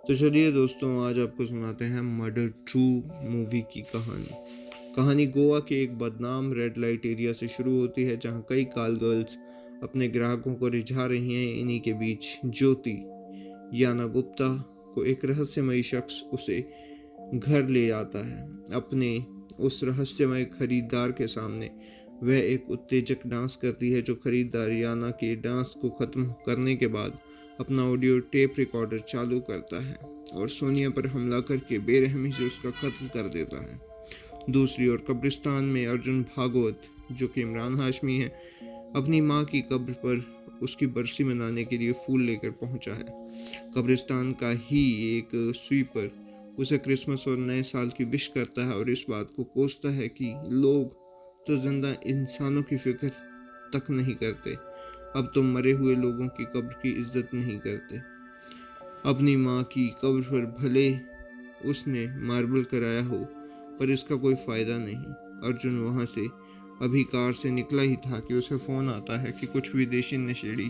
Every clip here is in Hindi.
तो चलिए दोस्तों, आज आपको सुनाते हैं मर्डर टू मूवी की कहानी। कहानी गोवा के एक बदनाम रेड लाइट एरिया से शुरू होती है, जहां कई कॉल गर्ल्स अपने ग्राहकों को रिझा रही हैं। इन्हीं के बीच ज्योति याना गुप्ता को एक रहस्यमयी शख्स उसे घर ले आता है। अपने उस रहस्यमय खरीदार के सामने वह एक उत्तेजक डांस करती है, जो खरीदार याना के डांस को खत्म करने के बाद अपना ऑडियो टेप रिकॉर्डर चालू करता है और सोनिया पर हमला करके बेरहमी से उसका कत्ल कर देता है। दूसरी ओर कब्रिस्तान में अर्जुन भागवत, जो कि इमरान हाशमी है, अपनी मां की कब्र पर उसकी बरसी मनाने के लिए फूल लेकर पहुंचा है। कब्रिस्तान का ही एक स्वीपर उसे क्रिसमस और नए साल की विश करता है और इस बात को कोसता है कि लोग तो जिंदा इंसानों की फिक्र तक नहीं करते, अब तो मरे हुए लोगों की कब्र की इज्जत नहीं करते। अपनी माँ की कब्र पर भले उसने मार्बल कराया हो, पर इसका कोई फायदा नहीं। अर्जुन वहां से अभी कार से निकला ही था कि उसे फोन आता है कि कुछ विदेशी नशेड़ी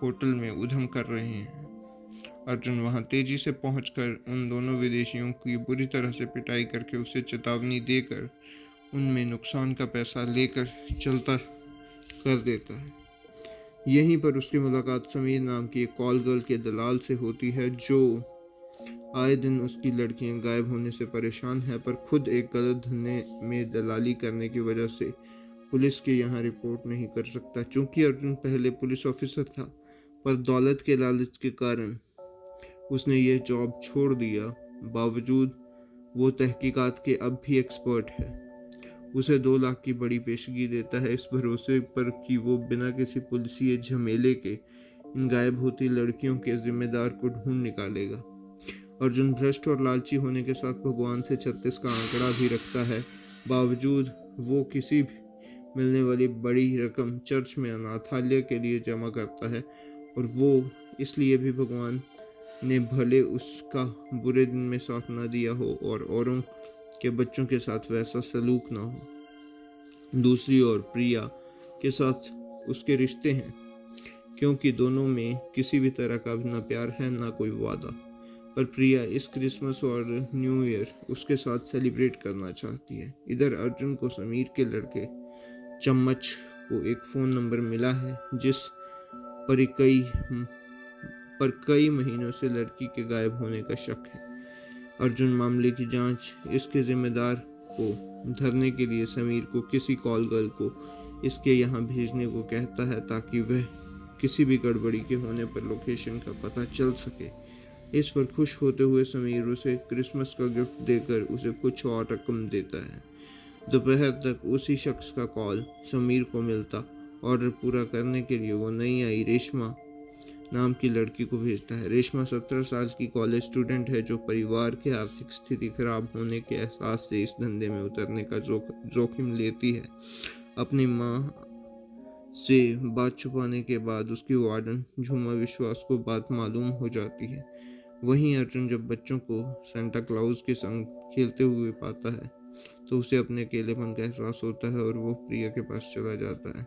होटल में उधम कर रहे हैं। अर्जुन वहां तेजी से पहुंचकर उन दोनों विदेशियों की बुरी तरह से पिटाई करके उसे चेतावनी देकर उनमें नुकसान का पैसा लेकर चलता कर देता है। यहीं पर उसकी मुलाकात समीर नाम की एक कॉल गर्ल के दलाल से होती है, जो आए दिन उसकी लड़कियां गायब होने से परेशान है, पर खुद एक गलत धंधे में दलाली करने की वजह से पुलिस के यहाँ रिपोर्ट नहीं कर सकता। चूंकि अर्जुन पहले पुलिस ऑफिसर था, पर दौलत के लालच के कारण उसने ये जॉब छोड़ दिया। बावजूद वो तहकीकात के अब भी एक्सपर्ट है। उसे 2 लाख की बड़ी पेशगी देता है, इस भरोसे पर कि वो बिना किसी पुलिसिय झमेले के इन गायब होती लड़कियों के जिम्मेदार को ढूंढ निकालेगा। अर्जुन भ्रष्ट और लालची होने के साथ भगवान से 36 का आंकड़ा भी रखता है। बावजूद वो किसी भी मिलने वाली बड़ी रकम चर्च में अनाथालय के लिए जमा करता है, और वो इसलिए भी भगवान ने भले उसका बुरे दिन में साथ न दिया हो और औरों के बच्चों के साथ वैसा सलूक ना हो। दूसरी ओर प्रिया के साथ उसके रिश्ते हैं, क्योंकि दोनों में किसी भी तरह का ना प्यार है ना कोई वादा। पर प्रिया इस क्रिसमस और न्यू ईयर उसके साथ सेलिब्रेट करना चाहती है। इधर अर्जुन को समीर के लड़के चम्मच को एक फ़ोन नंबर मिला है, जिस पर कई महीनों से लड़की के गायब होने का शक है। अर्जुन मामले की जांच इसके जिम्मेदार को धरने के लिए समीर को किसी कॉल गर्ल को इसके यहाँ भेजने को कहता है, ताकि वह किसी भी गड़बड़ी के होने पर लोकेशन का पता चल सके। इस पर खुश होते हुए समीर उसे क्रिसमस का गिफ्ट देकर उसे कुछ और रकम देता है। दोपहर तक उसी शख्स का कॉल समीर को मिलता। ऑर्डर पूरा करने के लिए वो नई आई रेशमा नाम की लड़की को भेजता है। रेशमा 17 साल की कॉलेज स्टूडेंट है, जो परिवार की आर्थिक स्थिति खराब होने के एहसास से इस धंधे में उतरने का जोखिम लेती है। अपनी मां से बात छुपाने के बाद उसकी वार्डन झूमा विश्वास को बात मालूम हो जाती है। वहीं अर्जुन जब बच्चों को सेंटा क्लाउज के संग खेलते हुए पाता है, तो उसे अपने अकेलेपन का एहसास होता है और वो प्रिया के पास चला जाता है।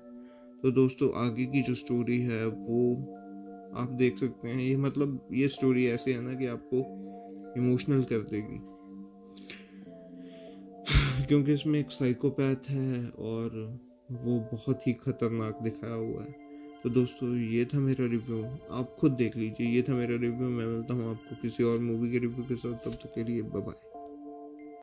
तो दोस्तों, आगे की जो स्टोरी है वो आप देख सकते हैं। ये स्टोरी ऐसे है ना कि आपको इमोशनल कर देगी, क्योंकि इसमें एक साइकोपैथ है और वो बहुत ही खतरनाक दिखाया हुआ है। तो दोस्तों, ये था मेरा रिव्यू, आप खुद देख लीजिए। ये था मेरा रिव्यू। मैं मिलता हूँ आपको किसी और मूवी के रिव्यू के साथ। तब तक के लिए बाय बाय।